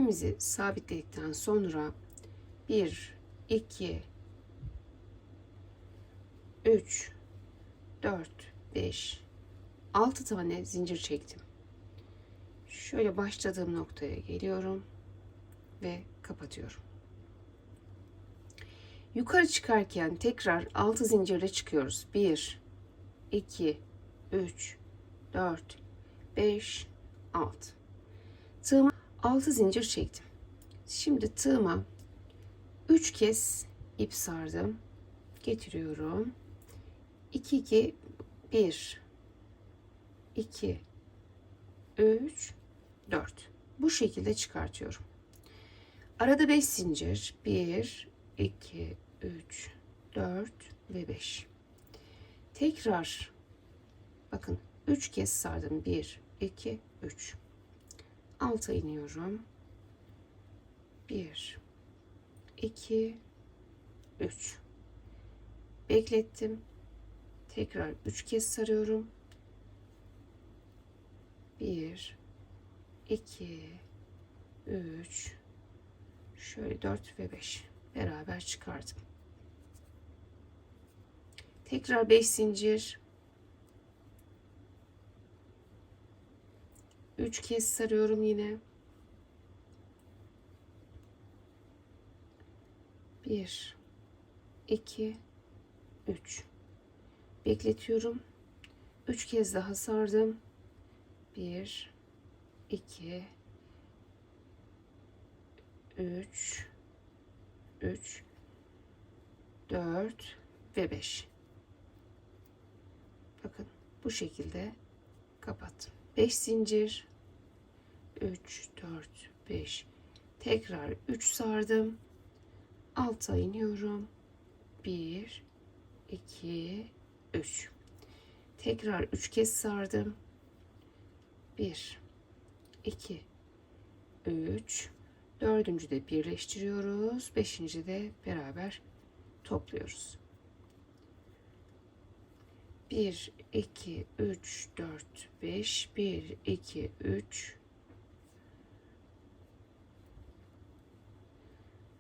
ipimizi sabitledikten sonra 1, 2, 3, 4, 5, 6 tane zincir çektim. Şöyle başladığım noktaya geliyorum ve kapatıyorum. Yukarı çıkarken tekrar 6 zincirle çıkıyoruz. 1, 2, 3, 4, 5, 6. Tığıma 6 zincir çektim. Şimdi tığıma 3 kez ip sardım. Getiriyorum. 2, 2, 1, 2, 3, 4. Bu şekilde çıkartıyorum. Arada 5 zincir. 1, 2, 3, 4 ve 5. Tekrar bakın 3 kez sardım. 1, 2, 3. Alta iniyorum. 1, 2, 3. Beklettim. Tekrar 3 kez sarıyorum. 1, 2, 3, şöyle 4 ve 5 beraber çıkardım. Tekrar 5 zincir. 3 kez sarıyorum yine. 1, 2, 3. Bekletiyorum. 3 kez daha sardım. 1, 2, 3, 4 ve 5. Bakın bu şekilde kapattım. 5 zincir. 3, 4, 5. Tekrar 3 sardım. Alta iniyorum. 1, 2, 3. Tekrar 3 kez sardım. 1, 2, 3. Dördüncü de birleştiriyoruz. Beşinci de beraber topluyoruz. 1, 2, 3, 4, 5. 1, 2, 3.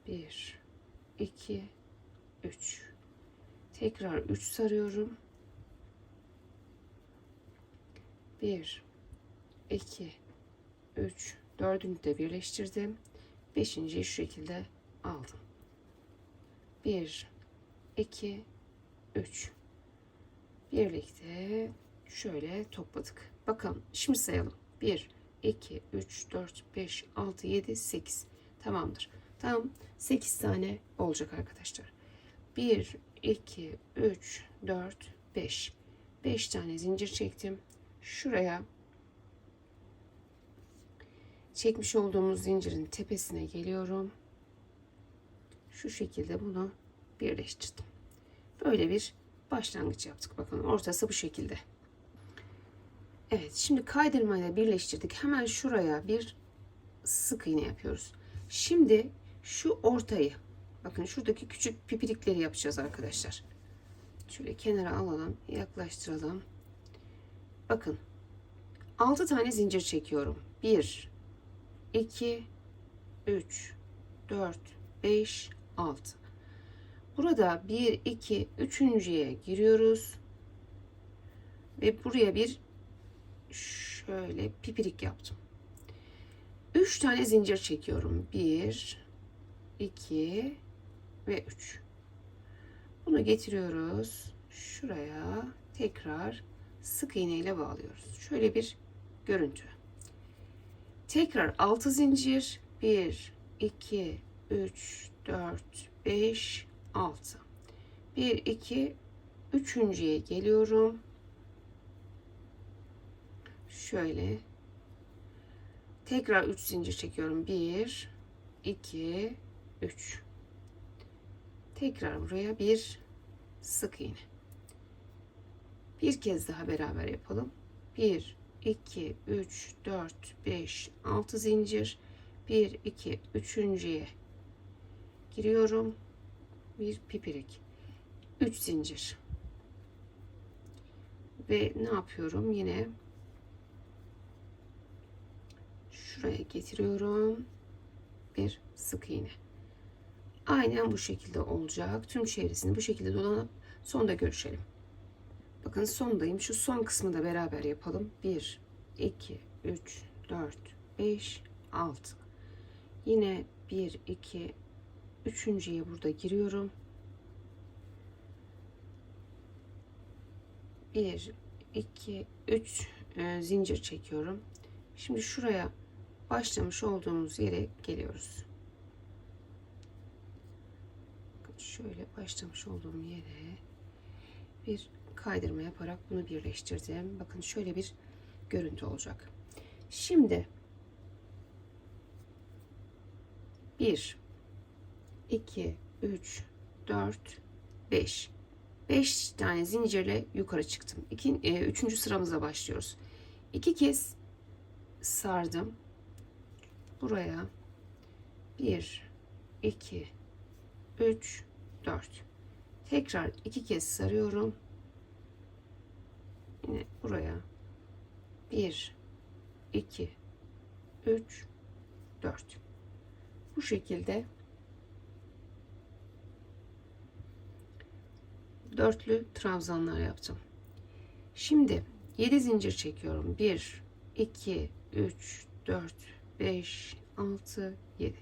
1, 2, 3. Tekrar 3 sarıyorum. 1, 2, 3. Dördüncü de birleştirdim. Beşinciyi şu şekilde aldım. 1, 2, 3. Birlikte şöyle topladık. Bakalım şimdi sayalım. 1, 2, 3, 4, 5, 6, 7, 8. Tamamdır. Tam 8 tane olacak arkadaşlar. 1, 2, 3, 4, 5. 5 tane zincir çektim. Şuraya çekmiş olduğumuz zincirin tepesine geliyorum. Şu şekilde bunu birleştirdim. Böyle bir başlangıç yaptık. Bakın ortası bu şekilde. Evet, şimdi kaydırmayla birleştirdik. Hemen şuraya bir sık iğne yapıyoruz. Şimdi şu ortayı, bakın şuradaki küçük pipirikleri yapacağız arkadaşlar. Şöyle kenara alalım, yaklaştıralım. Bakın 6 tane zincir çekiyorum. 1, 2, 3, 4, 5, 6. Burada 1, 2, 3.'ye giriyoruz. Ve buraya bir şöyle pipirik yaptım. 3 tane zincir çekiyorum. 1, 2 ve 3. Bunu getiriyoruz. Şuraya tekrar sık iğne ile bağlıyoruz. Şöyle bir görüntü. Tekrar 6 zincir. 1, 2, 3, 4, 5, 6. 1, 2, 3.'ye geliyorum. Şöyle tekrar 3 zincir çekiyorum. 1, 2, 3. Tekrar buraya bir sık iğne. Bir kez daha beraber yapalım. 1, 2, 3, 4, 5, 6 zincir. 1, 2, 3.'ye giriyorum. Bir pipirik. 3 zincir. Ve ne yapıyorum? Yine şuraya getiriyorum. bir sık iğne. Aynen bu şekilde olacak. Tüm çevresini bu şekilde dolanıp sonda görüşelim. Bakın sondayım. Şu son kısmı da beraber yapalım. 1, 2, 3, 4, 5, 6. Yine 1, 2, üçüncüye burada giriyorum. 1, 2, 3 zincir çekiyorum. Şimdi şuraya başlamış olduğumuz yere geliyoruz. Şöyle başlamış olduğum yere bir kaydırma yaparak bunu birleştirdim. Bakın şöyle bir görüntü olacak. Şimdi 1, 2, 3, 4, 5. 5 tane zincirle yukarı çıktım. Üçüncü sıramıza başlıyoruz. 2 kez sardım. Buraya 1, 2, 3, 4. Tekrar 2 kez sarıyorum. Yine buraya 1, 2, 3, 4. Bu şekilde dörtlü trabzanlar yaptım. Şimdi 7 zincir çekiyorum. 1, 2, 3, 4, 5, 6, 7.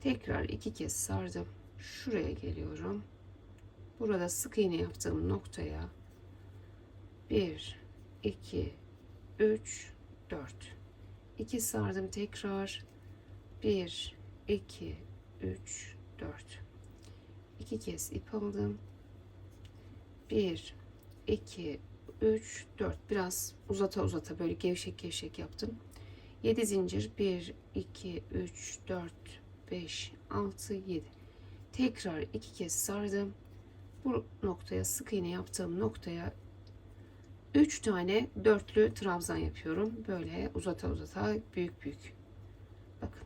Tekrar 2 kez sardım. Şuraya geliyorum. Burada sık iğne yaptığım noktaya 1, 2, 3, 4. 2 sardım tekrar. 1, 2, 3, 4. 2 kez ip aldım. 1, 2, 3, 4. Biraz uzata uzata böyle gevşek gevşek yaptım. 7 zincir. 1, 2, 3, 4, 5, 6, 7. Tekrar 2 kez sardım. Bu noktaya, sık iğne yaptığım noktaya 3 tane dörtlü trabzan yapıyorum. Böyle uzata uzata, büyük büyük. Bakın.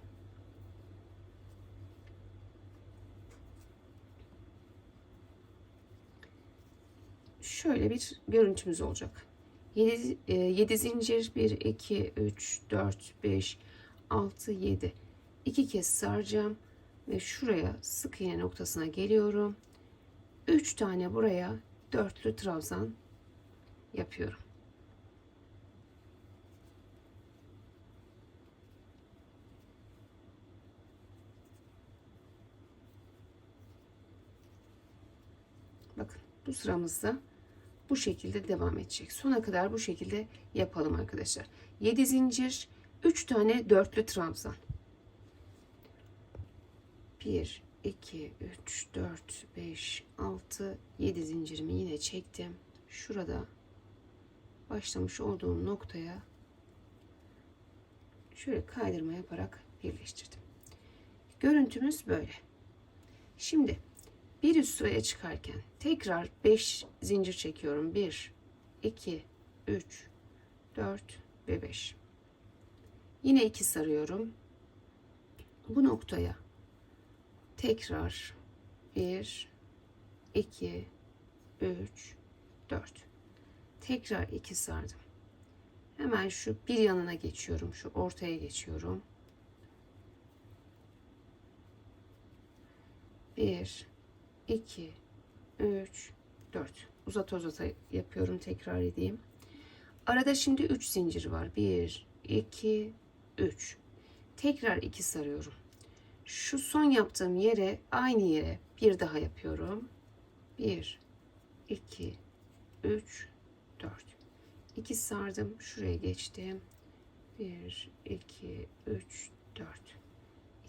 Şöyle bir görüntümüz olacak. 7 zincir. 1, 2, 3, 4, 5, 6, 7. 2 kez saracağım ve şuraya sık iğne noktasına geliyorum. 3 tane buraya dörtlü trabzan yapıyorum. Bakın bu sıramızda bu şekilde devam edecek. Sona kadar bu şekilde yapalım arkadaşlar. 7 zincir, 3 tane dörtlü trabzan. 1, 2, 3, 4, 5, 6, 7 zincirimi yine çektim. Şurada başlamış olduğum noktaya şöyle kaydırma yaparak birleştirdim. Görüntümüz böyle. Şimdi bir üst sıraya çıkarken tekrar 5 zincir çekiyorum. 1, 2, 3, 4 ve 5. Yine 2 sarıyorum. Bu noktaya tekrar 1, 2, 3, 4. Tekrar 2 sardım. Hemen şu bir yanına geçiyorum. Şu ortaya geçiyorum. 1, 2, 3, 4. Uzata uzata yapıyorum. Tekrar edeyim. Arada şimdi 3 zincir var. 1, 2, 3. Tekrar 2 sarıyorum. Şu son yaptığım yere, aynı yere bir daha yapıyorum. 1, 2, 3, 4. 2 sardım. Şuraya geçtim. 1, 2, 3, 4.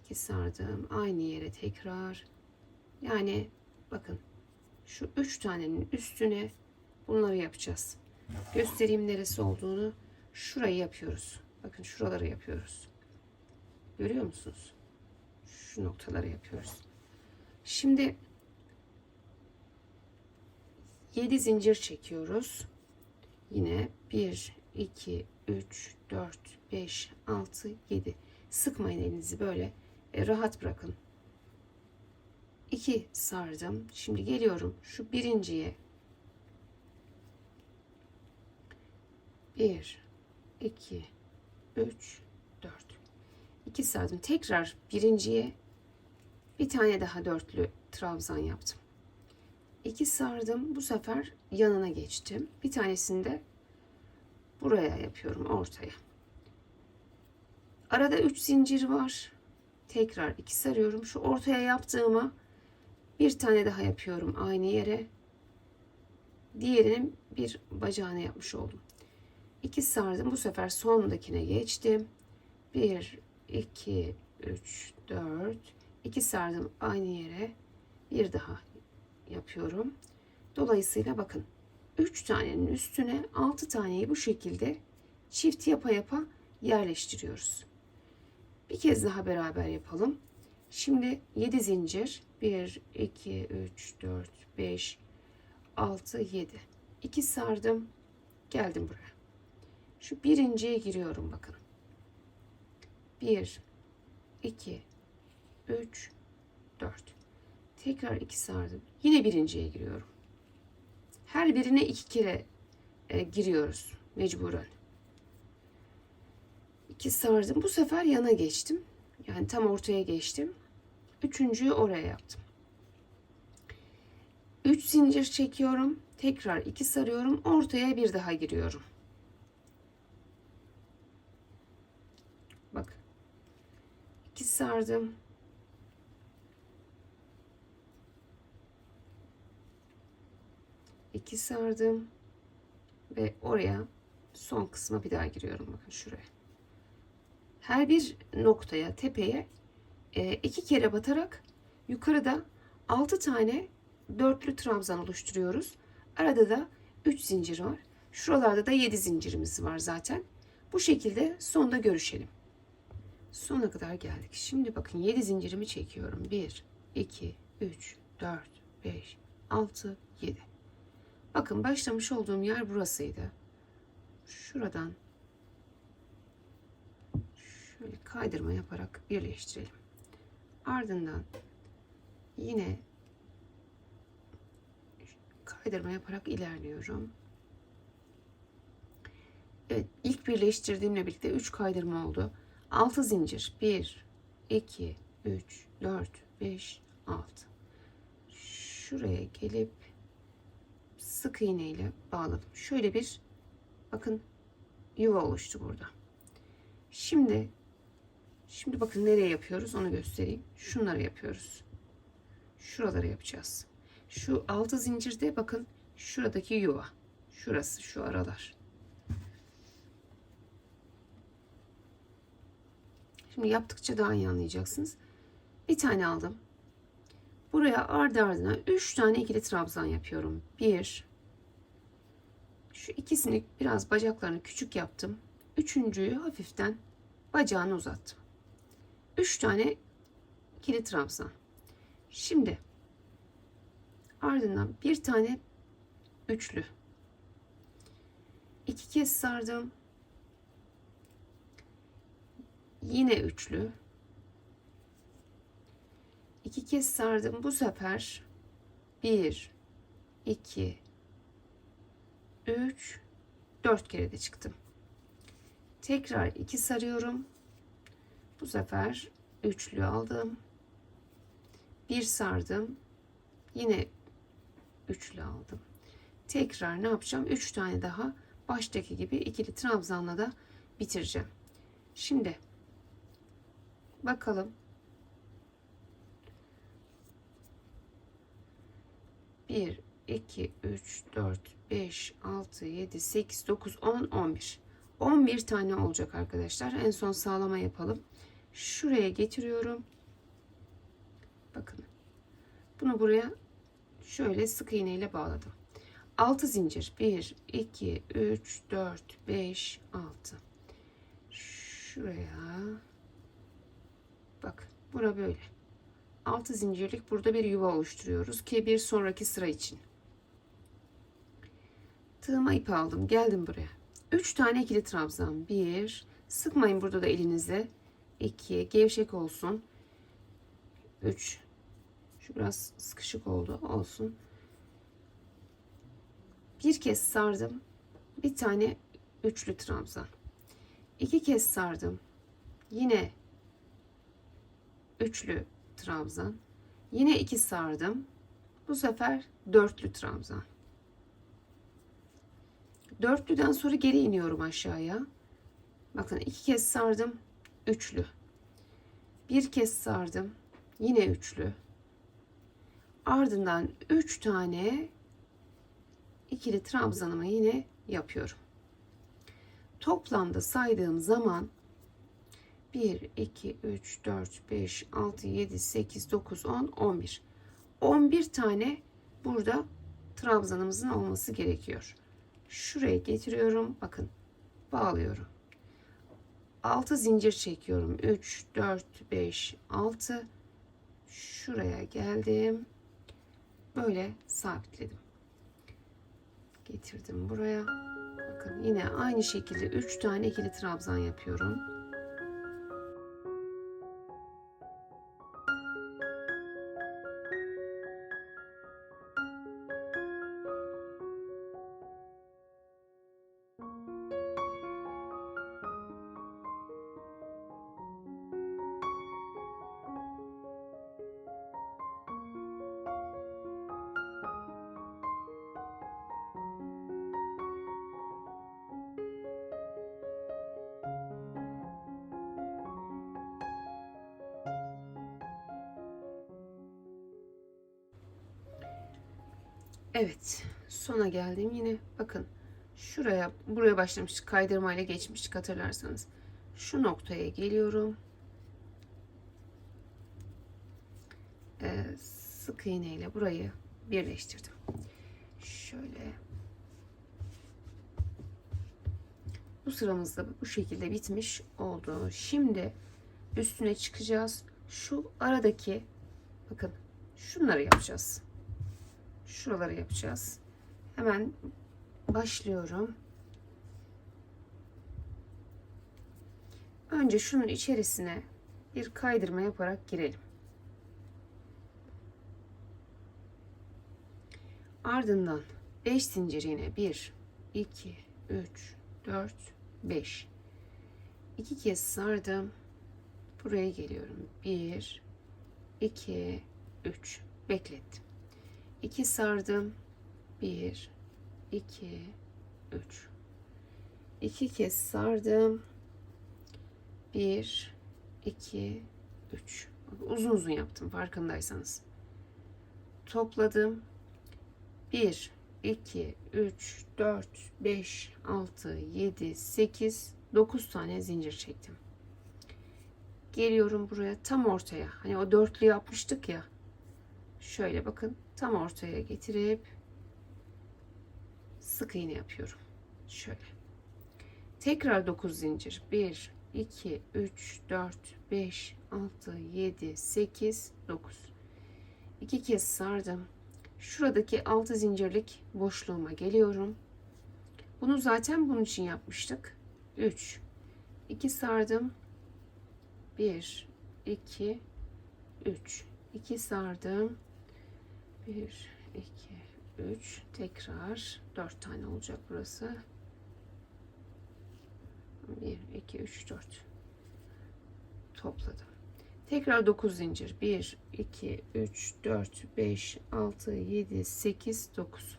2 sardım. Aynı yere tekrar. Yani bakın şu 3 tanenin üstüne bunları yapacağız. Göstereyim neresi olduğunu. Şurayı yapıyoruz. Bakın şuraları yapıyoruz. Görüyor musunuz? Şu noktaları yapıyoruz. Şimdi 7 zincir çekiyoruz. Yine 1, 2, 3, 4, 5, 6, 7. Sıkmayın elinizi, böyle rahat bırakın. 2 sardım. Şimdi geliyorum şu birinciye. 1, 2, 3, 4. 2 sardım. Tekrar birinciye bir tane daha dörtlü trabzan yaptım. 2 sardım. Bu sefer yanına geçtim. Bir tanesini de buraya yapıyorum, ortaya. Arada 3 zincir var. Tekrar 2 sarıyorum. Şu ortaya yaptığıma bir tane daha yapıyorum aynı yere. Diğerinin bir bacağını yapmış oldum. 2 sardım. Bu sefer sondakine geçtim. 1, 2, 3, 4. 2 sardım aynı yere. Bir daha yapıyorum. Dolayısıyla bakın 3 tanenin üstüne 6 taneyi bu şekilde çift yapa yapa yerleştiriyoruz. Bir kez daha beraber yapalım. Şimdi 7 zincir. 1, 2, 3, 4, 5, 6, 7. 2 sardım. Geldim buraya. Şu birinciye giriyorum bakın. 1, 2, 3, 4. Tekrar 2 sardım. Yine birinciye giriyorum. Her birine 2 kere giriyoruz mecburen. 2 sardım. Bu sefer yana geçtim. Yani tam ortaya geçtim. Üçüncüyü oraya yaptım. 3 zincir çekiyorum. Tekrar 2 sarıyorum. Ortaya bir daha giriyorum. Bak. 2 sardım. İki sardım. Ve oraya son kısma bir daha giriyorum. Bakın şuraya. Her bir noktaya, tepeye 2 kere batarak yukarıda 6 tane dörtlü trabzan oluşturuyoruz. Arada da 3 zincir var. Şuralarda da 7 zincirimiz var zaten. Bu şekilde sonda görüşelim. Sona kadar geldik. Şimdi bakın 7 zincirimi çekiyorum. 1, 2, 3, 4, 5, 6, 7. Bakın başlamış olduğum yer burasıydı. Şuradan şöyle kaydırma yaparak birleştirelim. Ardından yine kaydırma yaparak ilerliyorum. Evet, ilk birleştirdiğimle birlikte 3 kaydırma oldu. 6 zincir. 1, 2, 3, 4, 5, 6. Şuraya gelip sık iğne ile bağladım. Şöyle bir bakın yuva oluştu burada. Şimdi bakın nereye yapıyoruz onu göstereyim. Şunları yapıyoruz. Şuraları yapacağız. Şu 6 zincirde bakın şuradaki yuva. Şurası, şu aralar. Şimdi yaptıkça daha iyi anlayacaksınız. Bir tane aldım. Buraya ardı ardına 3 tane ikili trabzan yapıyorum. 1, şu ikisini biraz bacaklarını küçük yaptım. Üçüncüyü hafiften bacağını uzattım. 3 tane ikili trabzan. Şimdi ardından bir tane üçlü. 2 kez sardım. Yine üçlü. 2 kez sardım. Bu sefer 1, 2, 3, 4 kere de çıktım. Tekrar 2 sarıyorum. Bu sefer üçlü aldım. 1 sardım. Yine üçlü aldım. Tekrar ne yapacağım? 3 tane daha baştaki gibi ikili trabzanla da bitireceğim. Şimdi bakalım. 1, 2, 3, 4, 5, 6, 7, 8, 9, 10, 11. 11 tane olacak arkadaşlar. En son sağlama yapalım. Şuraya getiriyorum. Bakın. Bunu buraya şöyle sık iğne ile bağladım. 6 zincir. 1, 2, 3, 4, 5, 6. Şuraya. Bak. Bura böyle. 6 zincirlik burada bir yuva oluşturuyoruz ki bir sonraki sıra için. Tığıma ip aldım. Geldim buraya. 3 tane ikili trabzan. 1. Sıkmayın burada da elinize. 2. Gevşek olsun. 3. Şu biraz sıkışık oldu. Olsun. Bir kez sardım. Bir tane üçlü trabzan. 2 kez sardım. Yine üçlü trabzan. Yine 2 sardım. Bu sefer dörtlü trabzan. Dörtlüden sonra geri iniyorum aşağıya. Bakın 2 kez sardım. Üçlü. Bir kez sardım. Yine üçlü. Ardından 3 tane ikili trabzanımı yine yapıyorum. Toplamda saydığım zaman 1, 2, 3, 4, 5, 6, 7, 8, 9, 10, 11. 11 tane burada trabzanımızın olması gerekiyor. Şuraya getiriyorum. Bakın bağlıyorum. 6 zincir çekiyorum. 3, 4, 5, 6. Şuraya geldim. Böyle sabitledim. Getirdim buraya. Bakın yine aynı şekilde 3 tane ikili trabzan yapıyorum. Evet, sona geldim yine. Bakın buraya başlamıştık, kaydırmayla geçmiştik hatırlarsanız. Şu noktaya geliyorum. Sık iğne ile burayı birleştirdim. Şöyle. Bu sıramız da bu şekilde bitmiş oldu. Şimdi üstüne çıkacağız. Şu aradaki, bakın şunları yapacağız. Şuraları yapacağız. Hemen başlıyorum. Önce şunun içerisine bir kaydırma yaparak girelim. Ardından 5 zincir yine 1, 2, 3, 4, 5. 2 kez sardım. Buraya geliyorum. 1, 2, 3. Beklettim. 2 sardım. 1, 2, 3. 2 kez sardım. 1, 2, 3. Uzun uzun yaptım farkındaysanız. Topladım. 1, 2, 3, 4, 5, 6, 7, 8, 9 tane zincir çektim. Geliyorum buraya tam ortaya. Hani o dörtlü yapmıştık ya. Şöyle bakın tam ortaya getirip sık iğne yapıyorum. Şöyle. Tekrar 9 zincir. 1, 2, 3, 4, 5, 6, 7, 8, 9. 2 kez sardım. Şuradaki 6 zincirlik boşluğuma geliyorum. Bunu zaten bunun için yapmıştık. 3, 2 sardım. 1, 2, 3. 2 sardım. 1, 2, 3. Tekrar 4 tane olacak burası. 1, 2, 3, 4. Topladım. Tekrar 9 zincir. 1, 2, 3, 4, 5, 6, 7, 8, 9.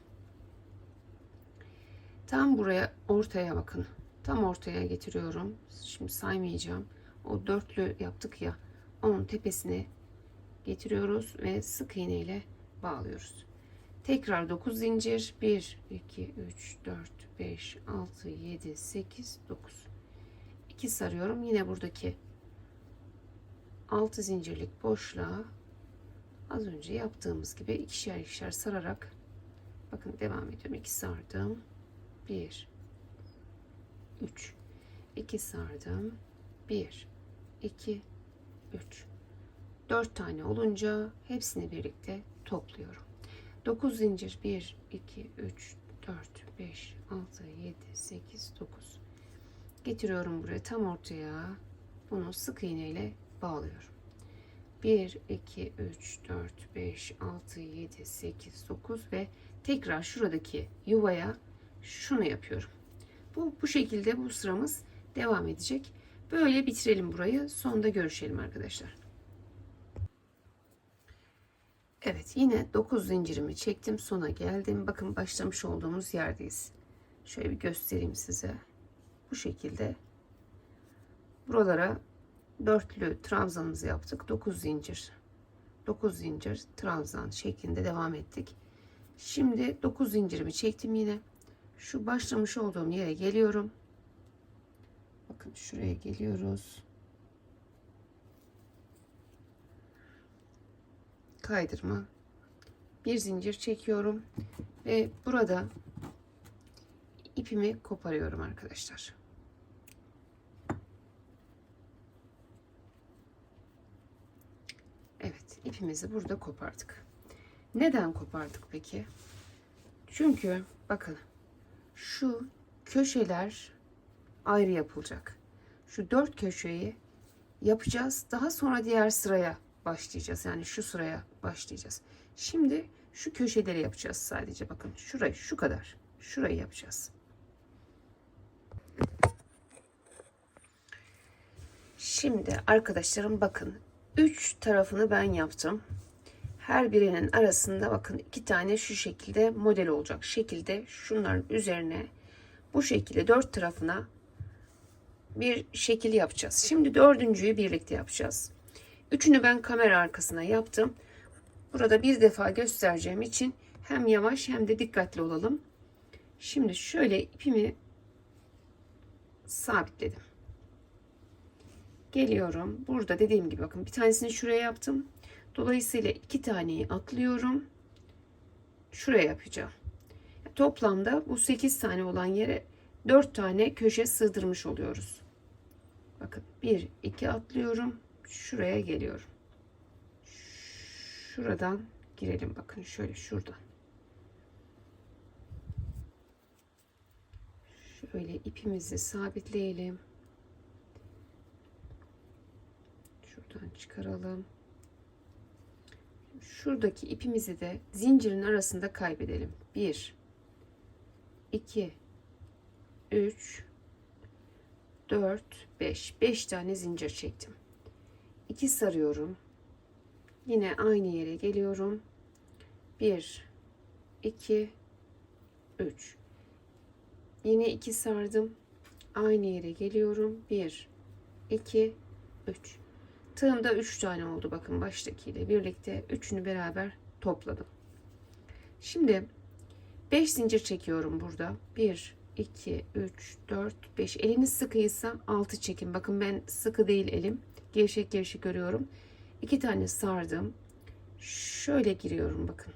Tam buraya ortaya bakın. Tam ortaya getiriyorum. Şimdi saymayacağım. O dörtlü yaptık ya. Onun tepesine getiriyoruz ve sık iğne ile bağlıyoruz. Tekrar 9 zincir. 1, 2, 3, 4, 5, 6, 7, 8, 9. 2 sarıyorum. Yine buradaki 6 zincirlik boşluğa az önce yaptığımız gibi ikişer ikişer sararak bakın devam ediyorum. 2 sardım. 1, 3, 2 sardım. 1, 2, 3. 4 tane olunca hepsini birlikte topluyorum. 9 zincir. 1, 2, 3, 4, 5, 6, 7, 8, 9. Getiriyorum buraya tam ortaya. Bunu sık iğne ile bağlıyorum. 1, 2, 3, 4, 5, 6, 7, 8, 9 ve tekrar şuradaki yuvaya şunu yapıyorum. Bu şekilde bu sıramız devam edecek. Böyle bitirelim burayı. Sonda görüşelim arkadaşlar. Evet, yine 9 zincirimi çektim, sona geldim. Bakın başlamış olduğumuz yerdeyiz. Şöyle bir göstereyim size. Bu şekilde buralara dörtlü trabzanımızı yaptık. 9 zincir, 9 zincir trabzan şeklinde devam ettik. Şimdi 9 zincirimi çektim yine. Şu başlamış olduğum yere geliyorum. Bakın şuraya geliyoruz. Kaydırma. Bir zincir çekiyorum ve burada ipimi koparıyorum arkadaşlar. Evet, ipimizi burada kopardık. Neden kopardık peki? Çünkü bakın şu köşeler ayrı yapılacak. Şu 4 köşeyi yapacağız. Daha sonra diğer sıraya başlayacağız. Yani şu sıraya başlayacağız. Şimdi şu köşeleri yapacağız sadece. Bakın şurayı, şu kadar. Şurayı yapacağız. Şimdi arkadaşlarım bakın. 3 tarafını ben yaptım. Her birinin arasında bakın 2 tane şu şekilde model olacak şekilde şunların üzerine bu şekilde 4 tarafına bir şekil yapacağız. Şimdi dördüncüyü birlikte yapacağız. Üçünü ben kamera arkasına yaptım. Burada bir defa göstereceğim için hem yavaş hem de dikkatli olalım. Şimdi şöyle ipimi sabitledim. Geliyorum. Burada dediğim gibi bakın bir tanesini şuraya yaptım. Dolayısıyla 2 taneyi atlıyorum. Şuraya yapacağım. Toplamda bu 8 tane olan yere 4 tane köşe sığdırmış oluyoruz. Bakın 1 2 atlıyorum. Şuraya geliyorum. Şuradan girelim. Bakın şöyle şuradan. Şöyle ipimizi sabitleyelim. Şuradan çıkaralım. Şuradaki ipimizi de zincirin arasında kaybedelim. 1 2 3 4 5 5 tane zincir çektim. 2 sarıyorum. Yine aynı yere geliyorum. 1 2 3 yine 2 sardım. Aynı yere geliyorum. 1 2 3 tığımda 3 tane oldu. Bakın baştakiyle birlikte üçünü beraber topladım. Şimdi 5 zincir çekiyorum burada. 1 2 3 4 5 eliniz sıkıysa 6 çekin. Bakın ben sıkı değil elim. Gevşek gevşek görüyorum. 2 tane sardım. Şöyle giriyorum bakın.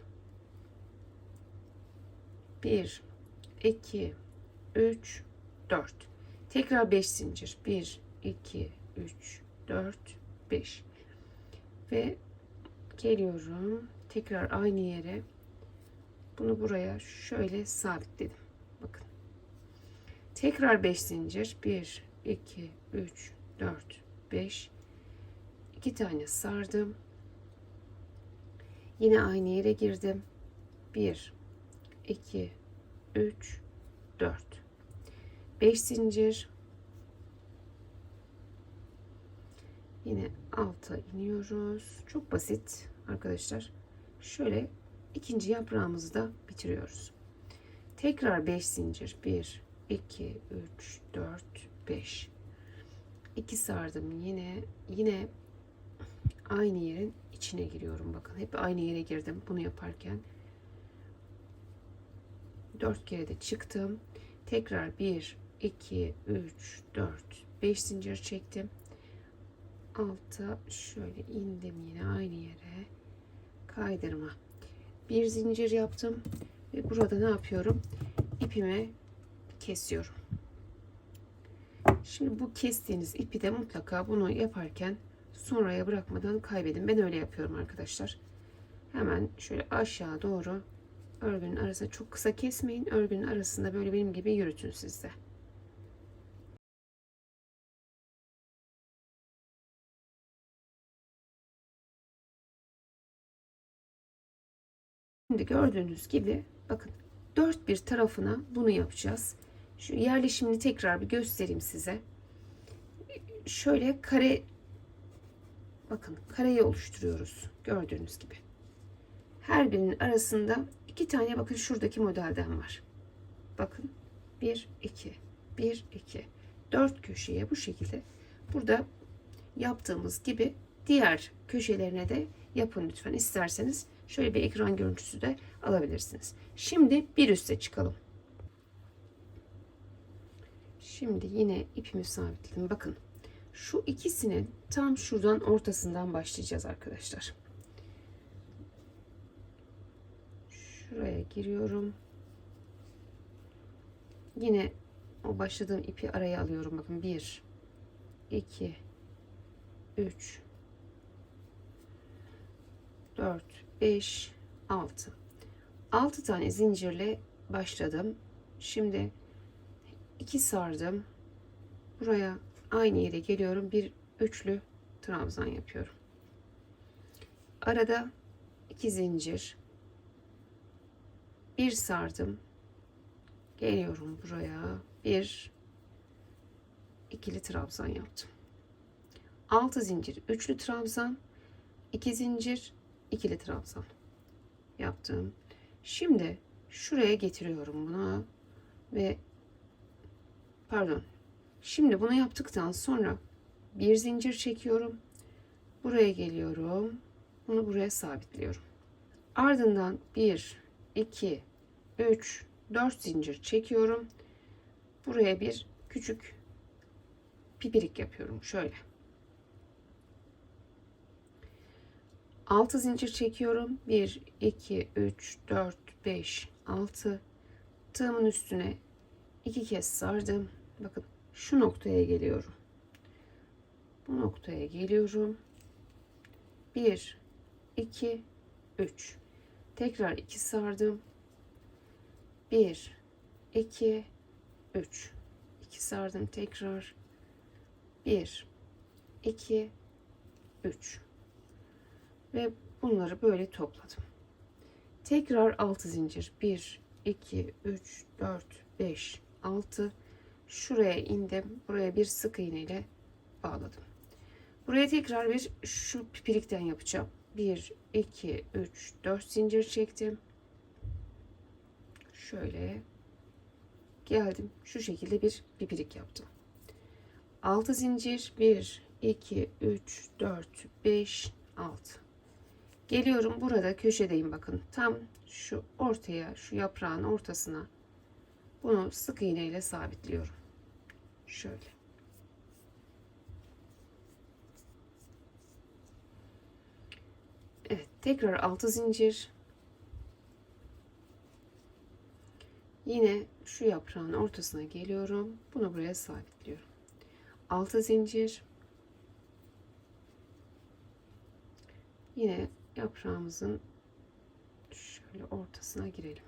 1 2 3 4 tekrar 5 zincir. 1 2 3 4 5 ve geliyorum tekrar aynı yere. Bunu buraya şöyle sabitledim. Bakın. Tekrar 5 zincir. 1 2 3 4 5 2 tane sardım. Yine aynı yere girdim. 1 2 3 4 5 zincir. Yine alta iniyoruz. Çok basit arkadaşlar. Şöyle ikinci yaprağımızı da bitiriyoruz. Tekrar 5 zincir. 1 2 3 4 5 2 sardım. Yine aynı yerin içine giriyorum. Bakın hep aynı yere girdim bunu yaparken. 4 kere de çıktım. Tekrar 1 2 3 4 5 zincir çektim. Alta şöyle indim yine aynı yere. Kaydırma. Bir zincir yaptım ve burada ne yapıyorum? İpimi kesiyorum. Şimdi bu kestiğiniz ipi de mutlaka bunu yaparken sonraya bırakmadan kaybedin. Ben öyle yapıyorum arkadaşlar. Hemen şöyle aşağı doğru örgünün arasına çok kısa kesmeyin. Örgünün arasında böyle benim gibi yürütün siz de. Şimdi gördüğünüz gibi bakın dört bir tarafına bunu yapacağız. Şu yerleşimini tekrar bir göstereyim size. Şöyle kare bakın kareyi oluşturuyoruz gördüğünüz gibi. Her birinin arasında 2 tane, bakın şuradaki modelden var. Bakın 1 2 1 2 4 köşeye bu şekilde burada yaptığımız gibi diğer köşelerine de yapın lütfen. İsterseniz şöyle bir ekran görüntüsü de alabilirsiniz. Şimdi bir üste çıkalım. Şimdi yine ipimi sabitledim. Bakın şu ikisinin tam şuradan ortasından başlayacağız arkadaşlar. Şuraya giriyorum. Yine o başladığım ipi araya alıyorum. Bakın 1 2 3 4 5 6 6 tane zincirle başladım. Şimdi 2 sardım. Buraya aynı yere geliyorum. Bir üçlü trabzan yapıyorum. Arada 2 zincir. Bir sardım. Geliyorum buraya. Bir ikili trabzan yaptım. 6 zincir, üçlü trabzan, 2 zincir, ikili trabzan yaptım. Şimdi şuraya getiriyorum bunu ve pardon. Şimdi bunu yaptıktan sonra bir zincir çekiyorum. Buraya geliyorum. Bunu buraya sabitliyorum. Ardından 1 2 3 4 zincir çekiyorum. Buraya bir küçük pipirik yapıyorum. Şöyle. 6 zincir çekiyorum. 1 2 3 4 5 6 tığımın üstüne 2 kez sardım. Bakın şu noktaya geliyorum. Bu noktaya geliyorum. 1 2 3 tekrar 2 sardım. 1 2 3 2 sardım tekrar. 1 2 3 ve bunları böyle topladım. Tekrar 6 zincir. 1 2 3 4 5 6 şuraya indim. Buraya bir sık iğne ile bağladım. Buraya tekrar bir şu pipirikten yapacağım. 1 2 3 4 zincir çektim. Şöyle geldim. Şu şekilde bir pipirik yaptım. 6 zincir. 1 2 3 4 5 6 geliyorum, burada köşedeyim. Bakın tam şu ortaya, şu yaprağın ortasına bunu sık iğne ile sabitliyorum. Şöyle. Evet, tekrar 6 zincir. Yine şu yaprağın ortasına geliyorum. Bunu buraya sabitliyorum. 6 zincir. Yine yaprağımızın şöyle ortasına girelim.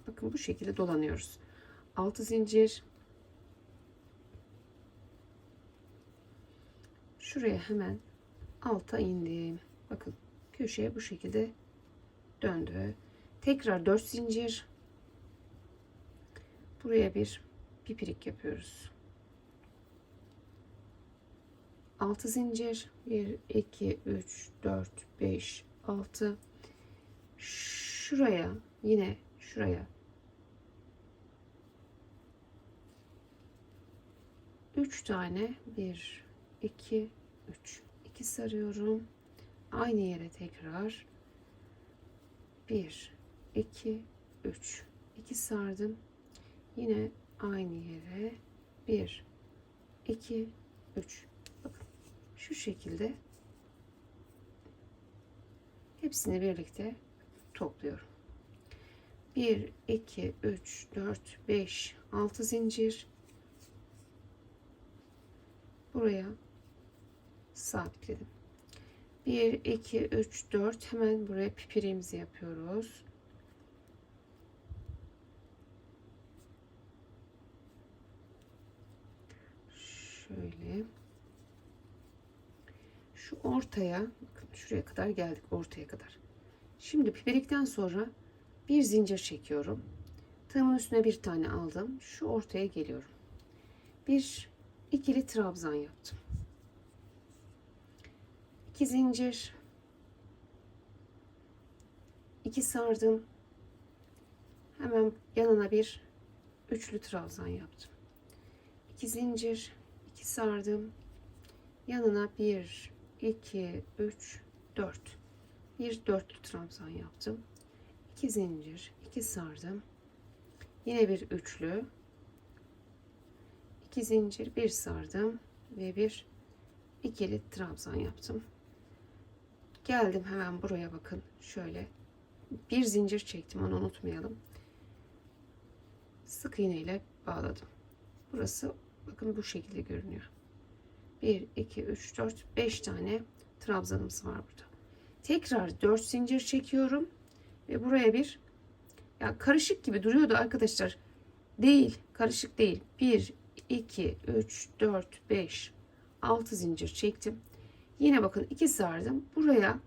Bakın bu şekilde dolanıyoruz. 6 zincir. Şuraya hemen alta indim. Bakın köşeye bu şekilde döndü. Tekrar 4 zincir. Buraya bir pipirik yapıyoruz. 6 zincir. 1 2 3 4 5 6 şuraya, yine şuraya 3 tane 1 2 3 2 sarıyorum. Aynı yere tekrar 1 2 3 2 sardım. Yine aynı yere 1 2 3. Bakın şu şekilde hepsini birlikte topluyorum. 1 2 3 4 5 6 zincir. Buraya sabitledim. 1 2 3 4 hemen buraya pipirimizi yapıyoruz. Şöyle şu ortaya, bakın şuraya kadar geldik, ortaya kadar. Şimdi pipirikten sonra bir zincir çekiyorum. Tığımın üstüne bir tane aldım. Şu ortaya geliyorum. Bir ikili trabzan yaptım. 2 zincir, 2 sardım. Hemen yanına bir üçlü trabzan yaptım. 2 zincir, 2 sardım. Yanına 1, 2, 3, 4. Bir dörtlü trabzan yaptım. 2 zincir, 2 sardım. Yine bir üçlü. 2 zincir, 1 sardım ve bir ikili trabzan yaptım. Geldim hemen buraya, bakın şöyle bir zincir çektim, onu unutmayalım. Sık iğne ile bağladım. Burası bakın bu şekilde görünüyor. 1, 2, 3, 4, 5 tane trabzanımız var burada. Tekrar 4 zincir çekiyorum ve buraya bir, ya karışık gibi duruyordu arkadaşlar. Değil, karışık değil. 1, 2, 3, 4, 5, 6 zincir çektim. Yine bakın 2 sardım. Buraya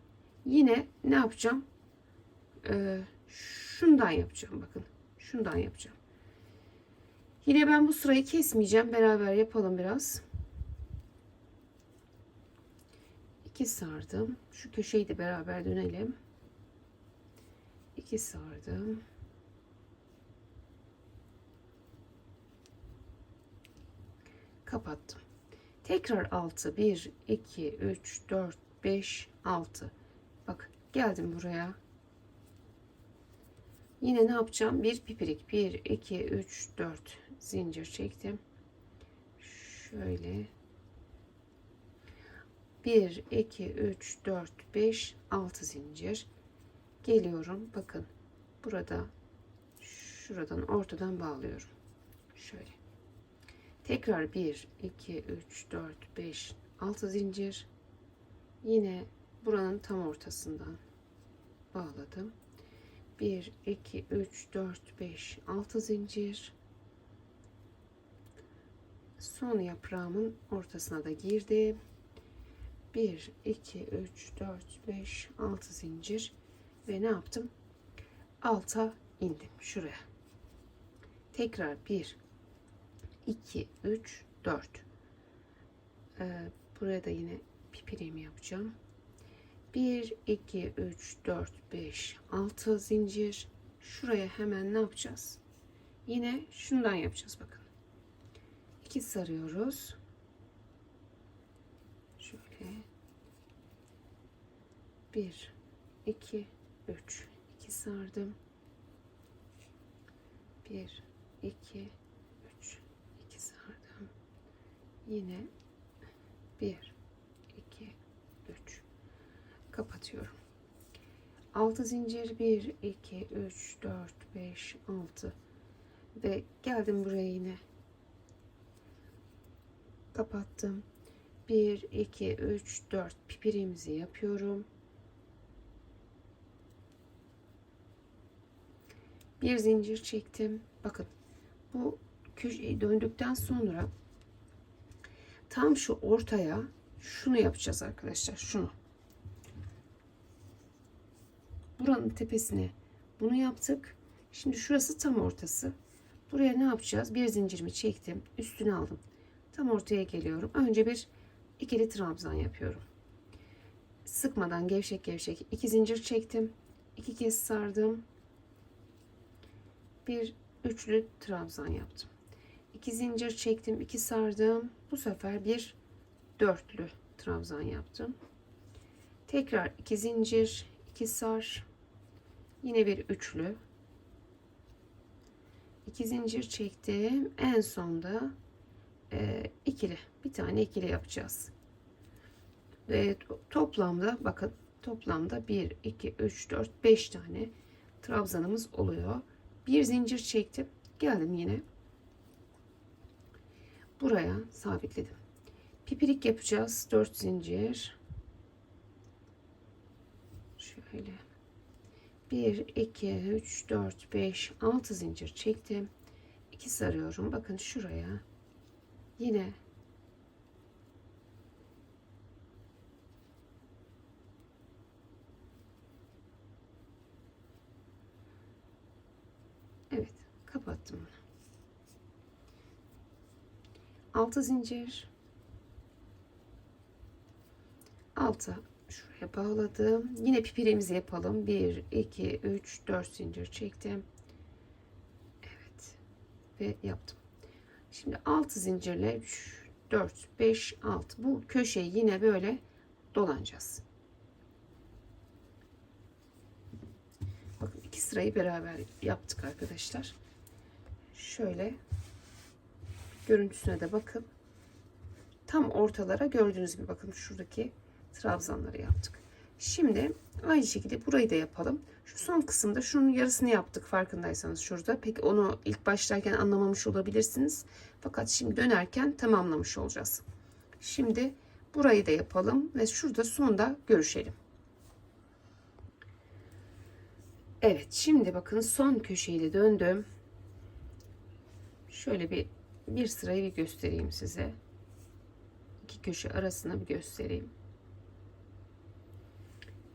yine ne yapacağım? Şundan yapacağım, bakın. Şundan yapacağım. Yine ben bu sırayı kesmeyeceğim. Beraber yapalım biraz. 2 sardım. Şu köşeyi de beraber dönelim. 2 sardım. Kapattım. Tekrar 6. 1, 2, 3, 4, 5, 6. Bak geldim buraya. Yine ne yapacağım? Bir pipirik. 1, 2, 3, 4 zincir çektim. Şöyle. 1, 2, 3, 4, 5, 6 zincir. Geliyorum. Bakın. Burada şuradan ortadan bağlıyorum. Şöyle. Tekrar 1, 2, 3, 4, 5, 6 zincir. Yine buranın tam ortasından bağladım. 1, 2, 3, 4, 5, 6 zincir. Son yaprağımın ortasına da girdim. 1, 2, 3, 4, 5, 6 zincir. Ve ne yaptım? Alta indim. Şuraya. Tekrar 1, 2, 3, 4. Buraya da yine pipirimi yapacağım. 1, 2, 3, 4, 5, 6 zincir. Şuraya hemen ne yapacağız? Yine şundan yapacağız, bakın. 2 sarıyoruz. Şöyle. 1, 2, 3. 2 sardım. 1, 2, 3. 2 sardım. Yine 1, 2, 3. Kapatıyorum. 6 zincir, 1, 2, 3, 4, 5, 6 ve geldim buraya, yine kapattım. 1, 2, 3, 4 pipirimizi yapıyorum. Bir zincir çektim. Bakın bu köşeyi döndükten sonra tam şu ortaya şunu yapacağız arkadaşlar. Şunu. Buranın tepesine bunu yaptık. Şimdi şurası tam ortası. Buraya ne yapacağız? Bir zincirimi çektim. Üstüne aldım. Tam ortaya geliyorum. Önce bir ikili trabzan yapıyorum. Sıkmadan gevşek gevşek 2 zincir çektim. 2 kez sardım. Bir üçlü trabzan yaptım. 2 zincir çektim. 2 sardım. Bu sefer bir dörtlü trabzan yaptım. Tekrar 2 zincir, 2 sar. Yine bir üçlü. 2 zincir çektim. En sonda ikili. Bir tane ikili yapacağız. Ve toplamda bakın, toplamda 1, 2, 3, 4, 5 tane trabzanımız oluyor. Bir zincir çektim. Geldim yine. Buraya sabitledim. Pipirik yapacağız. 4 zincir. Şöyle. 1, 2, 3, 4, 5, 6 zincir çektim. 2 sarıyorum. Bakın şuraya. Yine evet, kapattım bunu. 6 zincir. Alta Şuraya bağladım. Yine pipirimizi yapalım. 1, 2, 3, 4 zincir çektim. Evet. Ve yaptım. Şimdi 6 zincirle 3, 4, 5, 6. Bu köşeyi yine böyle dolanacağız. Bakın iki sırayı beraber yaptık arkadaşlar. Şöyle görüntüsüne de bakın. Tam ortalara gördüğünüz gibi bakın şuradaki trabzanları yaptık. Şimdi aynı şekilde burayı da yapalım. Şu son kısımda şunun yarısını yaptık farkındaysanız şurada. Peki onu ilk başlarken anlamamış olabilirsiniz. Fakat şimdi dönerken tamamlamış olacağız. Şimdi burayı da yapalım ve şurada sonda görüşelim. Evet, şimdi bakın son köşeyle döndüm. Şöyle bir sırayı bir göstereyim size. İki köşe arasına bir göstereyim.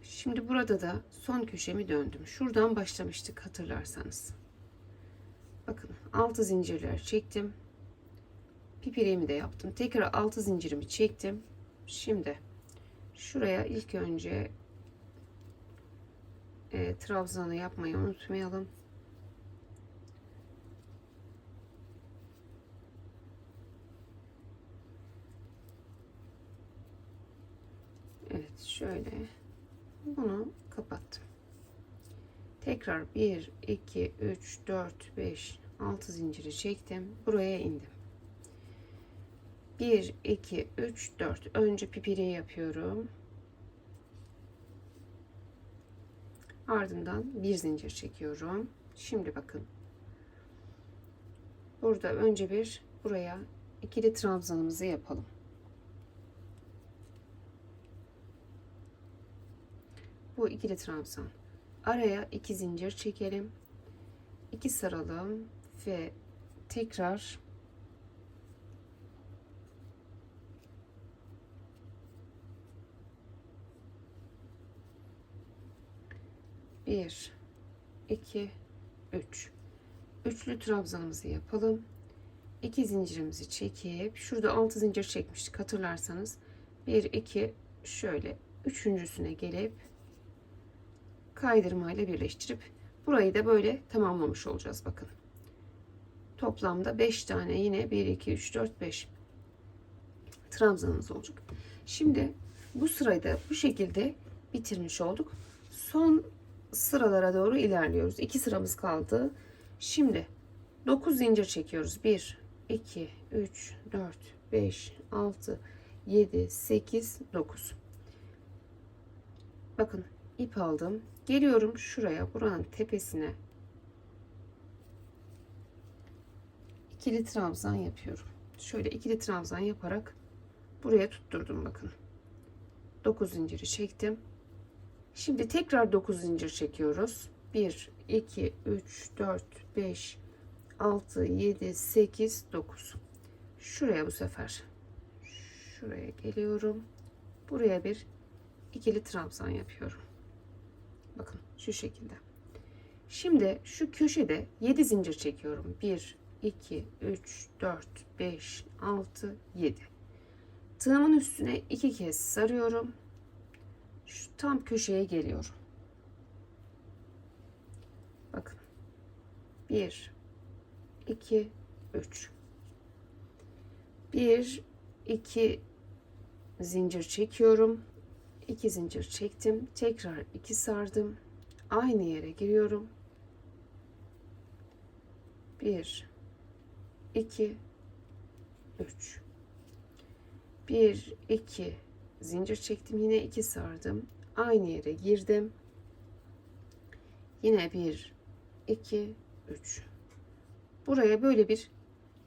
Şimdi burada da son köşemi döndüm. Şuradan başlamıştık hatırlarsanız. Bakın 6 zincirler çektim. Pipirimi de yaptım. Tekrar 6 zincirimi çektim. Şimdi şuraya ilk önce trabzanı yapmayı unutmayalım. Evet, şöyle bunu kapattım. Tekrar 1, 2, 3, 4, 5, 6 zinciri çektim. Buraya indim. 1, 2, 3, 4. Önce pipiri yapıyorum. Ardından bir zincir çekiyorum. Şimdi bakın. Burada önce buraya ikili trabzanımızı yapalım. Bu ikili trabzan. Araya 2 zincir çekelim. 2 saralım ve tekrar bir, iki, üç. Üçlü trabzanımızı yapalım. 2 zincirimizi çekip şurada 6 zincir çekmiştik hatırlarsanız. 1, 2 şöyle üçüncüsüne gelip kaydırmayla birleştirip burayı da böyle tamamlamış olacağız bakın. Toplamda 5 tane yine 1, 2, 3, 4, 5 trabzanımız olacak. Şimdi bu sırayı da bu şekilde bitirmiş olduk. Son sıralara doğru ilerliyoruz. 2 sıramız kaldı. Şimdi 9 zincir çekiyoruz. 1, 2, 3, 4, 5, 6, 7, 8, 9. Bakın ip aldım. Geliyorum şuraya, buranın tepesine ikili trabzan yapıyorum. Şöyle ikili trabzan yaparak buraya tutturdum bakın. 9 zinciri çektim. Şimdi tekrar 9 zincir çekiyoruz. 1, 2, 3, 4, 5, 6, 7, 8, 9. Şuraya bu sefer şuraya geliyorum. Buraya bir ikili trabzan yapıyorum. Bakın şu şekilde. Şimdi şu köşede 7 zincir çekiyorum. 1, 2, 3, 4, 5, 6, 7. Tığımın üstüne 2 kez sarıyorum. Şu tam köşeye geliyorum. Bakın. 1, 2, 3. 1, 2 zincir çekiyorum. 2 zincir çektim. Tekrar 2 sardım. Aynı yere giriyorum. 1, 2, 3. 1, 2 zincir çektim. Yine 2 sardım. Aynı yere girdim. Yine 1, 2, 3. Buraya böyle bir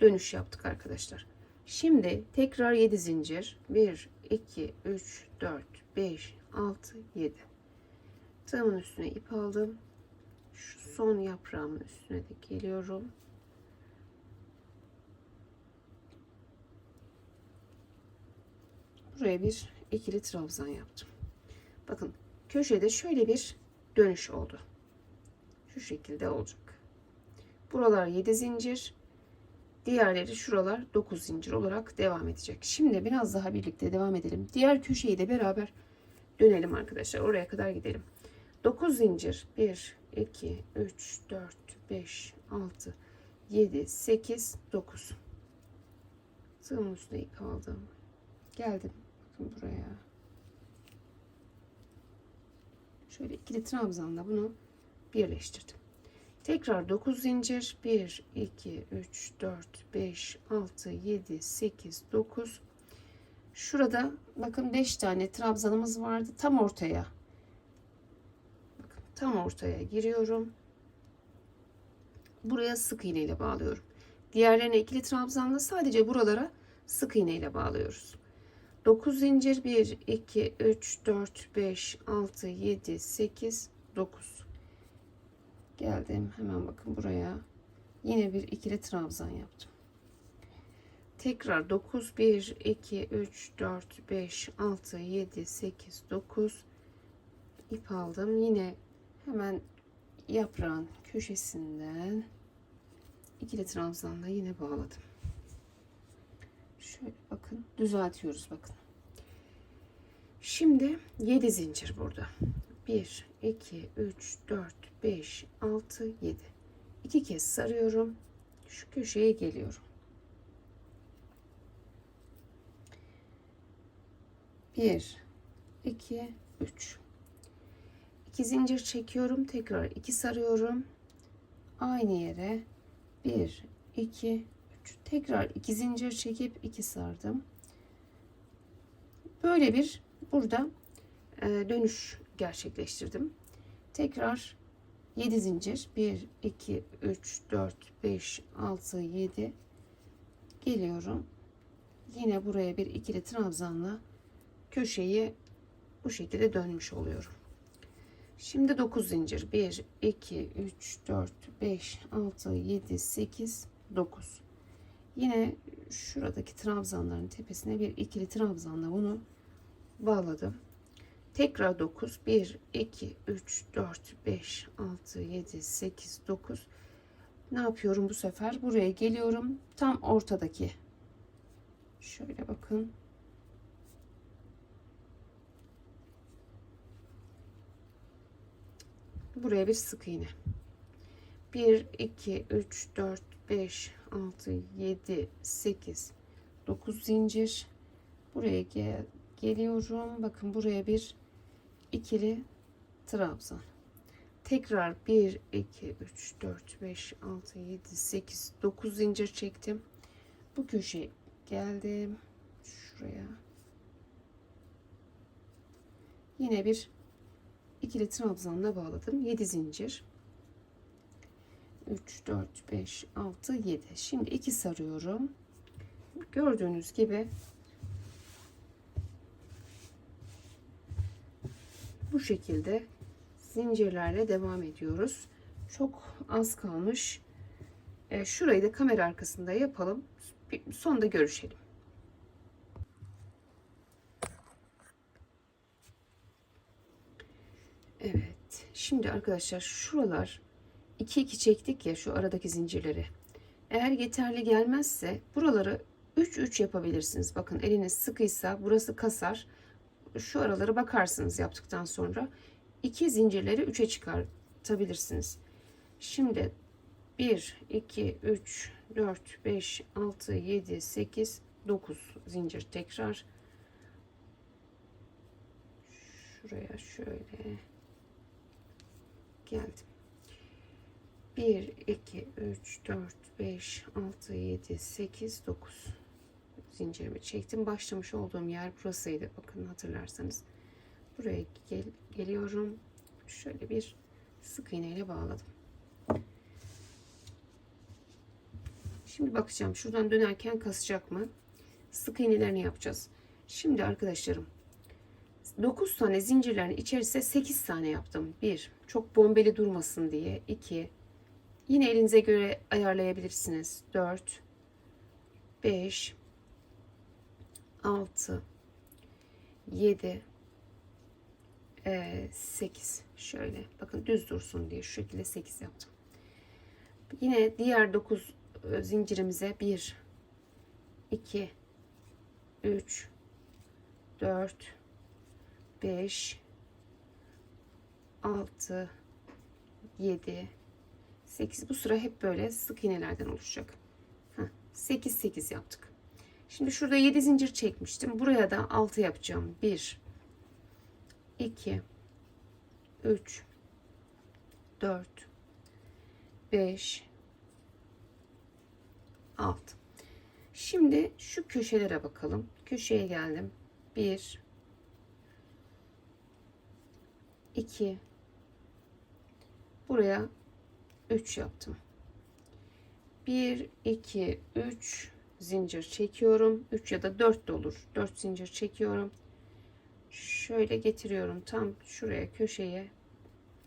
dönüş yaptık arkadaşlar. Şimdi tekrar 7 zincir. 1, 2, 3, 4, 5, 6, 7. Tığımın üstüne ip aldım. Şu son yaprağımın üstüne de geliyorum. Buraya bir ikili trabzan yaptım. Bakın köşede şöyle bir dönüş oldu. Şu şekilde olacak. Buralar 7 zincir. Diğerleri şuralar 9 zincir olarak devam edecek. Şimdi biraz daha birlikte devam edelim. Diğer köşeyi de beraber dönelim arkadaşlar. Oraya kadar gidelim. 9 zincir. 1, 2, 3, 4, 5, 6, 7, 8, 9. Sığımın üstüne ip aldım. Geldim. Bakın buraya. Şöyle ikili trabzanla bunu birleştirdim. Tekrar 9 zincir. 1, 2, 3, 4, 5, 6, 7, 8, 9. Şurada bakın 5 tane trabzanımız vardı. Tam ortaya. Bakın tam ortaya giriyorum. Buraya sık iğne ile bağlıyorum. Diğerlerine ikili trabzanla, sadece buralara sık iğne ile bağlıyoruz. 9 zincir. 1, 2, 3, 4, 5, 6, 7, 8, 9. Geldim. Hemen bakın buraya. Yine bir ikili trabzan yaptım. Tekrar 9, 1, 2, 3, 4, 5, 6, 7, 8, 9. İp aldım. Yine hemen yaprağın köşesinden ikili trabzanla yine bağladım. Şöyle bakın, düzeltiyoruz bakın. Şimdi 7 zincir burada. 1, 2, 3, 4, 5, 6, 7. 2 kez sarıyorum. Şu köşeye geliyorum. 1, 2, 3. 2 zincir çekiyorum. Tekrar 2 sarıyorum. Aynı yere 1, 2, 3. Tekrar 2 zincir çekip 2 sardım. Böyle bir burada dönüş gerçekleştirdim. Tekrar 7 zincir. 1, 2, 3, 4, 5, 6, 7. Geliyorum. Yine buraya bir ikili trabzanla köşeyi bu şekilde dönmüş oluyorum. Şimdi 9 zincir. 1, 2, 3, 4, 5, 6, 7, 8, 9. Yine şuradaki trabzanların tepesine bir ikili trabzanla bunu bağladım. Tekrar 9. 1, 2, 3, 4, 5, 6, 7, 8, 9. Ne yapıyorum bu sefer? Buraya geliyorum. Tam ortadaki. Şöyle bakın. Buraya bir sık iğne. 1, 2, 3, 4, 5, 6, 7, 8, 9 zincir. Buraya geliyorum. Bakın buraya bir ikili trabzan. Tekrar 1, 2, 3, 4, 5, 6, 7, 8, 9 zincir çektim. Bu köşeye geldim. Şuraya. Yine bir ikili trabzanla bağladım. 7 zincir. 3, 4, 5, 6, 7. Şimdi 2 sarıyorum. Gördüğünüz gibi bu şekilde zincirlerle devam ediyoruz. Çok az kalmış. Şurayı da kamera arkasında yapalım. Sonda görüşelim. Evet. Şimdi arkadaşlar şuralar 2 2 çektik ya şu aradaki zincirleri. Eğer yeterli gelmezse buraları 3 3 yapabilirsiniz. Bakın eliniz sıkıysa burası kasar. Şu araları bakarsınız yaptıktan sonra. 2 zincirleri 3'e çıkartabilirsiniz. Şimdi 1, 2, 3, 4, 5, 6, 7, 8, 9 zincir tekrar. Şuraya şöyle geldim. 1, 2, 3, 4, 5, 6, 7, 8, 9 zincirimi çektim. Başlamış olduğum yer burasıydı. Bakın hatırlarsanız. Buraya geliyorum. Şöyle bir sık iğne ile bağladım. Şimdi bakacağım. Şuradan dönerken kasacak mı? Sık iğnelerini yapacağız. Şimdi arkadaşlarım 9 tane zincirlerin içerisine 8 tane yaptım. 1. Çok bombeli durmasın diye. 2. Yine elinize göre ayarlayabilirsiniz. 4. 5. 6. 7. 8. Şöyle. Bakın düz dursun diye şu şekilde 8 yaptım. Yine diğer 9 zincirimize 1. 2. 3. 4. 5, 6, 7, 8. Bu sıra hep böyle sık iğnelerden oluşacak. 8 8 yaptık. Şimdi şurada 7 zincir çekmiştim. Buraya da 6 yapacağım. 1, 2, 3, 4, 5, 6. Şimdi şu köşelere bakalım. Köşeye geldim. 1, 2, buraya 3 yaptım. 1, 2, 3 zincir çekiyorum. 3 ya da 4 de olur. 4 zincir çekiyorum. Şöyle getiriyorum. Tam şuraya köşeye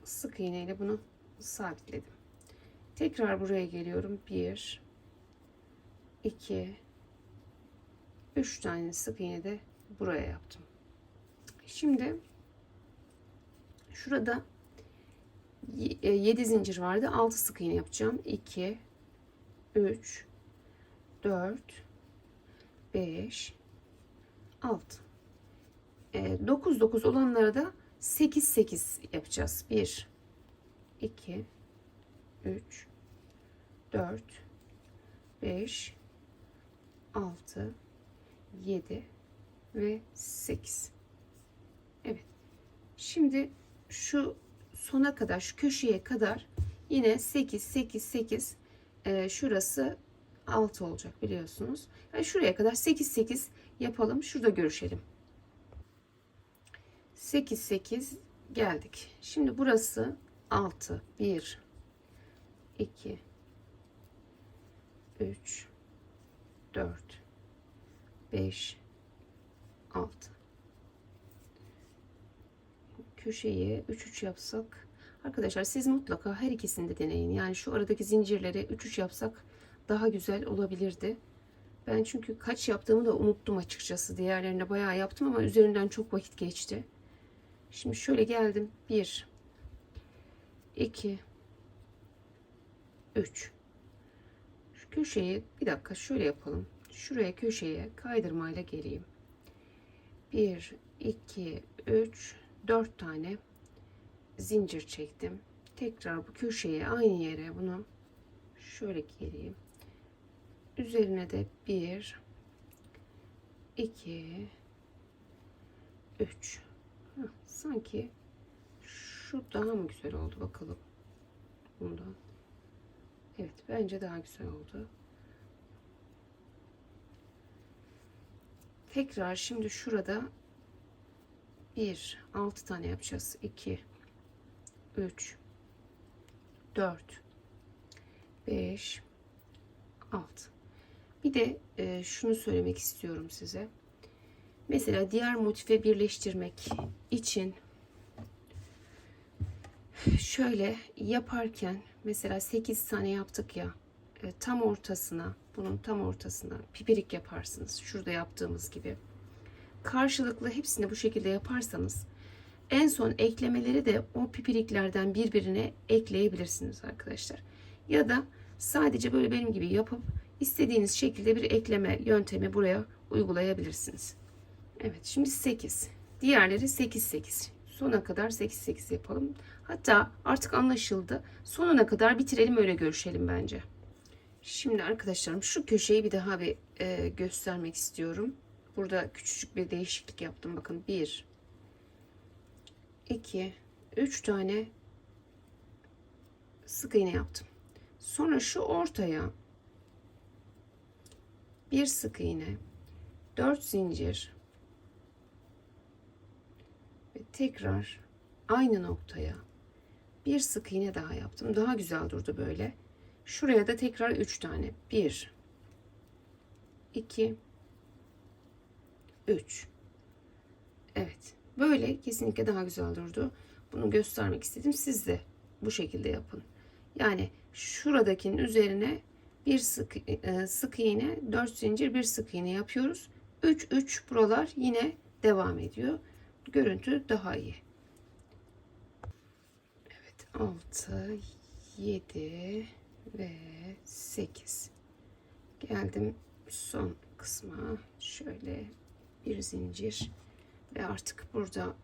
sık iğneyle bunu sabitledim. Tekrar buraya geliyorum. 1, 2, 3 tane sık iğne de buraya yaptım. Şimdi şurada 7 zincir vardı. 6 sık iğne yapacağım. 2, 3, 4, 5, 6. 9 9 olanlara da 8 8 yapacağız. 1, 2, 3, 4, 5, 6, 7 ve 8. Evet. Şimdi şu sona kadar, şu köşeye kadar yine 8 8 8, şurası 6 olacak biliyorsunuz. Yani şuraya kadar 8 8 yapalım. Şurada görüşelim. 8 8 geldik. Şimdi burası 6. 1, 2, 3, 4, 5, 6. Köşeyi 3 3 yapsak, arkadaşlar siz mutlaka her ikisini de deneyin. Yani şu aradaki zincirleri 3 3 yapsak daha güzel olabilirdi. Ben çünkü kaç yaptığımı da unuttum açıkçası. Diğerlerine bayağı yaptım ama üzerinden çok vakit geçti. Şimdi şöyle geldim. 1, 2, 3. Şu köşeyi bir dakika şöyle yapalım. Şuraya köşeye kaydırmayla geleyim. 1, 2, 3, 4 tane zincir çektim. Tekrar bu köşeye aynı yere bunu şöyle geleyim. Üzerine de 1, 2, 3. Sanki şu daha mı güzel oldu bakalım. Bundan. Evet, bence daha güzel oldu. Tekrar şimdi şurada 1, 6 tane yapacağız. 2, 3, 4, 5, 6. Bir de şunu söylemek istiyorum size. Mesela diğer motife birleştirmek için şöyle yaparken mesela 8 tane yaptık ya, tam ortasına, bunun tam ortasına pipirik yaparsınız. Şurada yaptığımız gibi. Karşılıklı hepsini bu şekilde yaparsanız en son eklemeleri de o pipiriklerden birbirine ekleyebilirsiniz arkadaşlar. Ya da sadece böyle benim gibi yapıp istediğiniz şekilde bir ekleme yöntemi buraya uygulayabilirsiniz. Evet, şimdi 8. Diğerleri 8 8. Sona kadar 8 8 yapalım. Hatta artık anlaşıldı. Sonuna kadar bitirelim, öyle görüşelim bence. Şimdi arkadaşlarım şu köşeyi bir daha bir göstermek istiyorum. Burada küçücük bir değişiklik yaptım. Bakın 1, 2, 3 tane sık iğne yaptım. Sonra şu ortaya bir sık iğne, 4 zincir ve tekrar aynı noktaya bir sık iğne daha yaptım. Daha güzel durdu böyle. Şuraya da tekrar 3 tane. 1, 2, 3. Evet. Böyle kesinlikle daha güzel durdu. Bunu göstermek istedim. Siz de bu şekilde yapın. Yani şuradakinin üzerine bir sık iğne, 4 zincir, bir sık iğne yapıyoruz. 3 3 buralar yine devam ediyor. Görüntü daha iyi. Evet, 6, 7 ve 8. Geldim son kısma. Şöyle bir zincir ve artık burada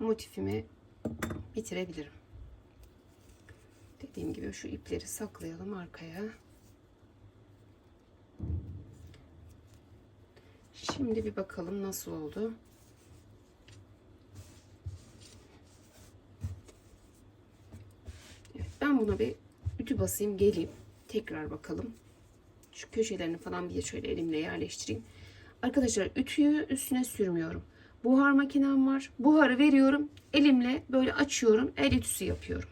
motifimi bitirebilirim. Dediğim gibi şu ipleri saklayalım arkaya. Şimdi bir bakalım nasıl oldu. Evet, ben buna bir ütü basayım, geleyim. Tekrar bakalım. Şu köşelerini falan bir şöyle elimle yerleştireyim. Arkadaşlar ütüyü üstüne sürmüyorum. Buhar makinem var. Buharı veriyorum. Elimle böyle açıyorum. El ütüsü yapıyorum.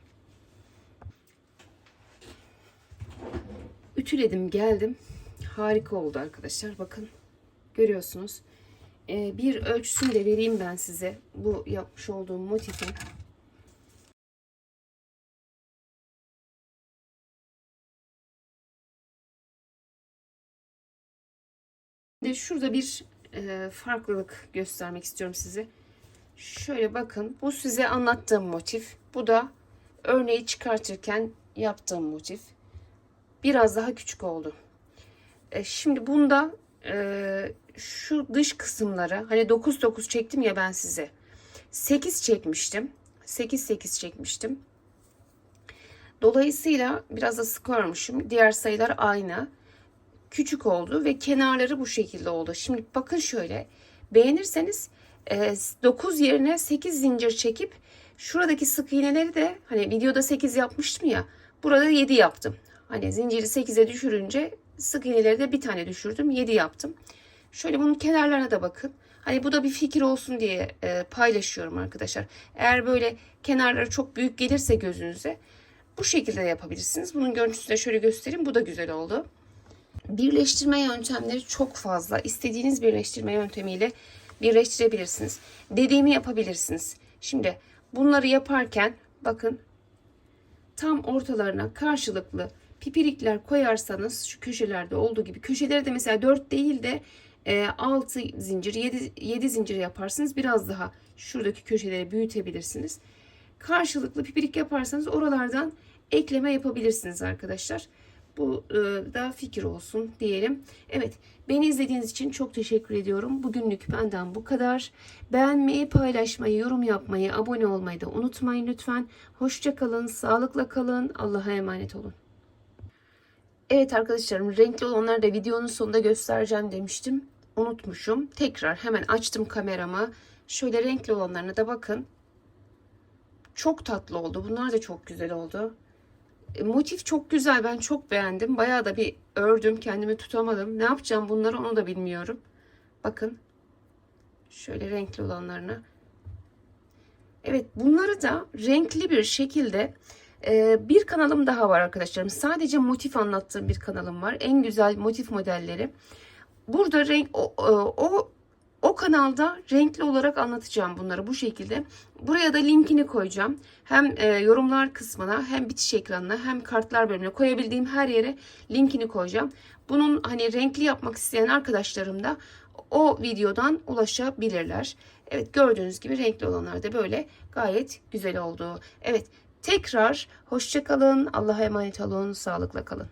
Ütüledim, geldim. Harika oldu arkadaşlar. Bakın. Görüyorsunuz. Bir ölçüsünü de vereyim ben size. Bu yapmış olduğum motifin. Şurada bir farklılık göstermek istiyorum size. Şöyle bakın. Bu size anlattığım motif. Bu da örneği çıkartırken yaptığım motif. Biraz daha küçük oldu. Şimdi bunda şu dış kısımlara hani 9 çektim ya ben size. 8 çekmiştim. 8 çekmiştim. Dolayısıyla biraz da sık örmüşüm. Diğer sayılar aynı. Küçük oldu ve kenarları bu şekilde oldu. Şimdi bakın şöyle. Beğenirseniz 9 yerine 8 zincir çekip şuradaki sık iğneleri de hani videoda 8 yapmıştım ya. Burada 7 yaptım. Hani zinciri 8'e düşürünce sık iğneleri de bir tane düşürdüm. 7 yaptım. Şöyle bunun kenarlarına da bakın. Hani bu da bir fikir olsun diye paylaşıyorum arkadaşlar. Eğer böyle kenarları çok büyük gelirse gözünüze bu şekilde yapabilirsiniz. Bunun görüntüsünü de şöyle göstereyim. Bu da güzel oldu. Birleştirme yöntemleri çok fazla. İstediğiniz birleştirme yöntemiyle birleştirebilirsiniz. Dediğimi yapabilirsiniz. Şimdi bunları yaparken bakın tam ortalarına karşılıklı pipirikler koyarsanız şu köşelerde olduğu gibi köşeleri de mesela 4 değil de 6 zincir 7 zincir yaparsınız. Biraz daha şuradaki köşeleri büyütebilirsiniz. Karşılıklı pipirik yaparsanız oralardan ekleme yapabilirsiniz arkadaşlar. Bu da fikir olsun diyelim. Evet, beni izlediğiniz için çok teşekkür ediyorum. Bugünlük benden bu kadar. Beğenmeyi, paylaşmayı, yorum yapmayı, abone olmayı da unutmayın lütfen. Hoşça kalın, sağlıkla kalın. Allah'a emanet olun. Evet arkadaşlarım, renkli olanları da videonun sonunda göstereceğim demiştim. Unutmuşum. Tekrar hemen açtım kameramı. Şöyle renkli olanlarına da bakın. Çok tatlı oldu. Bunlar da çok güzel oldu. Motif çok güzel. Ben çok beğendim. Bayağı da bir ördüm. Kendimi tutamadım. Ne yapacağım bunları onu da bilmiyorum. Bakın. Şöyle renkli olanlarına. Evet, bunları da renkli bir şekilde bir kanalım daha var arkadaşlarım. Sadece motif anlattığım bir kanalım var. En güzel motif modelleri. Burada renk o kanalda renkli olarak anlatacağım bunları bu şekilde. Buraya da linkini koyacağım. Hem yorumlar kısmına hem bitiş ekranına hem kartlar bölümüne koyabildiğim her yere linkini koyacağım. Bunun hani renkli yapmak isteyen arkadaşlarım da o videodan ulaşabilirler. Evet, gördüğünüz gibi renkli olanlar da böyle gayet güzel oldu. Evet, tekrar hoşça kalın. Allah'a emanet olun. Sağlıkla kalın.